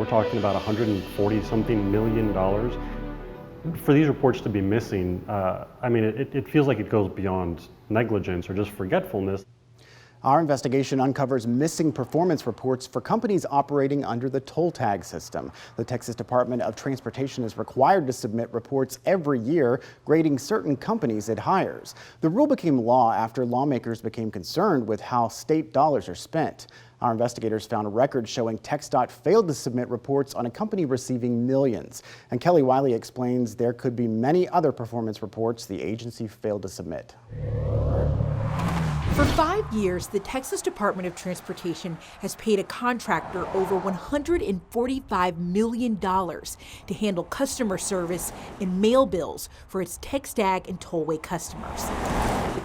we're talking about $140-something million. For these reports to be missing, I mean, it feels like it goes beyond negligence or just forgetfulness. Our investigation uncovers missing performance reports for companies operating under the toll tag system. The Texas Department of Transportation is required to submit reports every year, grading certain companies it hires. The rule became law after lawmakers became concerned with how state dollars are spent. Our investigators found a record showing TxDOT failed to submit reports on a company receiving millions. And Kelly Wiley explains there could be many other performance reports the agency failed to submit. For 5 years, the Texas Department of Transportation has paid a contractor over $145 million to handle customer service and mail bills for its TxTag and tollway customers.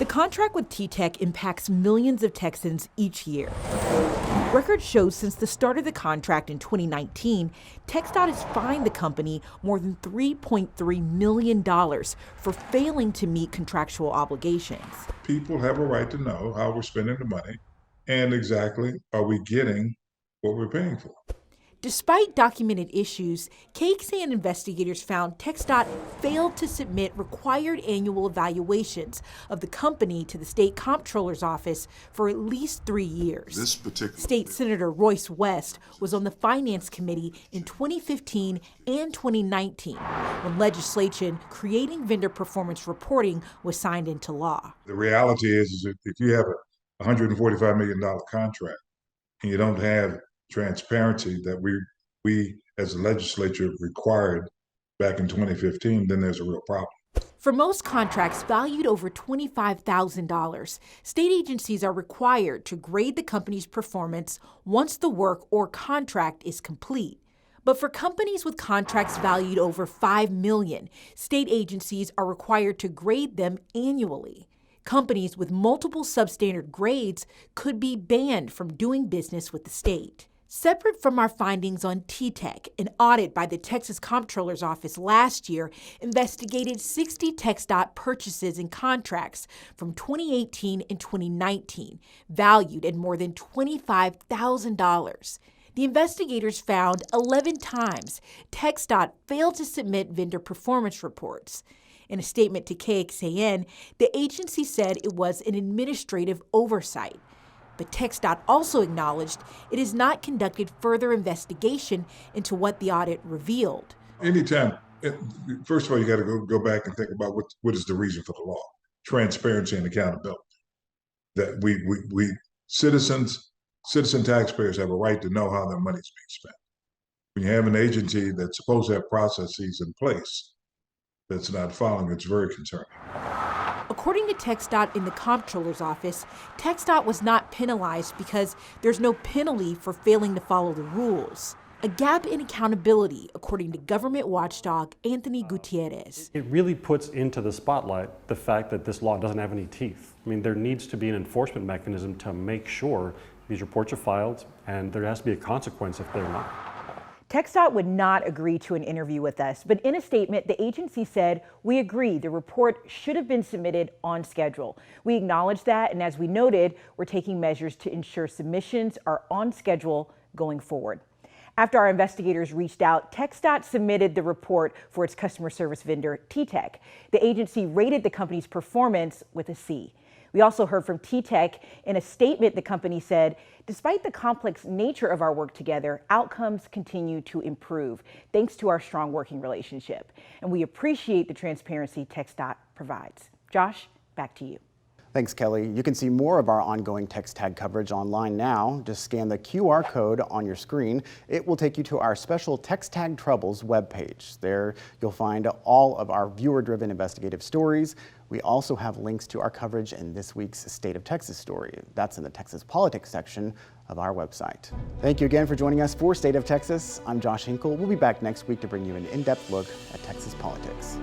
The contract with TxTag impacts millions of Texans each year. Records show since the start of the contract in 2019, TxDOT has fined the company more than $3.3 million for failing to meet contractual obligations. People have a right to know how we're spending the money and exactly are we getting what we're paying for. Despite documented issues, KXAN investigators found TxDOT failed to submit required annual evaluations of the company to the state comptroller's office for at least 3 years. State Senator Royce West was on the Finance Committee in 2015 and 2019 when legislation creating vendor performance reporting was signed into law. The reality is if you have a $145 million contract and you don't have transparency that we as a legislature required back in 2015, then there's a real problem. For most contracts valued over $25,000, state agencies are required to grade the company's performance once the work or contract is complete. But for companies with contracts valued over $5 million, state agencies are required to grade them annually. Companies with multiple substandard grades could be banned from doing business with the state. Separate from our findings on TxTag, an audit by the Texas Comptroller's Office last year investigated 60 TxDOT purchases and contracts from 2018 and 2019, valued at more than $25,000. The investigators found 11 times TxDOT failed to submit vendor performance reports. In a statement to KXAN, the agency said it was an administrative oversight. But TxDOT also acknowledged it has not conducted further investigation into what the audit revealed. Anytime, first of all, you got to go back and think about what is the reason for the law. Transparency and accountability. That citizen taxpayers have a right to know how their money is being spent. When you have an agency that's supposed to have processes in place that's not following, it's very concerning. According to TxDOT in the Comptroller's Office, TxDOT was not penalized because there's no penalty for failing to follow the rules. A gap in accountability, according to government watchdog Anthony Gutierrez. It really puts into the spotlight the fact that this law doesn't have any teeth. I mean, there needs to be an enforcement mechanism to make sure these reports are filed, and there has to be a consequence if they're not. TxDOT would not agree to an interview with us, but in a statement, the agency said, "We agree the report should have been submitted on schedule. We acknowledge that, and as we noted, we're taking measures to ensure submissions are on schedule going forward." After our investigators reached out, TxDOT submitted the report for its customer service vendor, TxTag. The agency rated the company's performance with a C. We also heard from TxTag. In a statement, the company said, "Despite the complex nature of our work together, outcomes continue to improve thanks to our strong working relationship. And we appreciate the transparency TxDOT provides." Josh, back to you. Thanks, Kelly. You can see more of our ongoing TxTag coverage online now. Just scan the QR code on your screen. It will take you to our special TxTag Troubles webpage. There you'll find all of our viewer-driven investigative stories. We also have links to our coverage in this week's State of Texas story. That's in the Texas Politics section of our website. Thank you again for joining us for State of Texas. I'm Josh Hinkle. We'll be back next week to bring you an in-depth look at Texas politics.